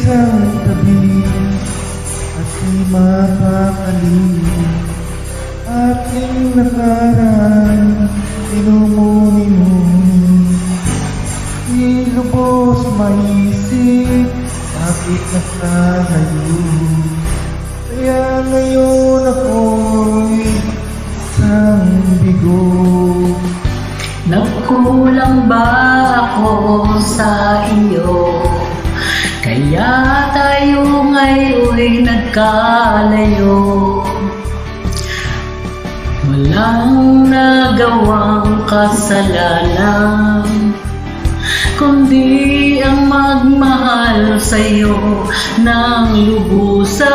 isang tabi at di mapakali. Aking nakaraan, tinumuni-muni, di lubos maisip, bakit nakalayo? Kaya ngayon ako'y isang bigo. Nagkulang ba ako sa iyo? Kaya tayo ngayon'y nagkalayo. Walang nagawang kasalanan, kundi ang magmahal sa'yo ng lubusan.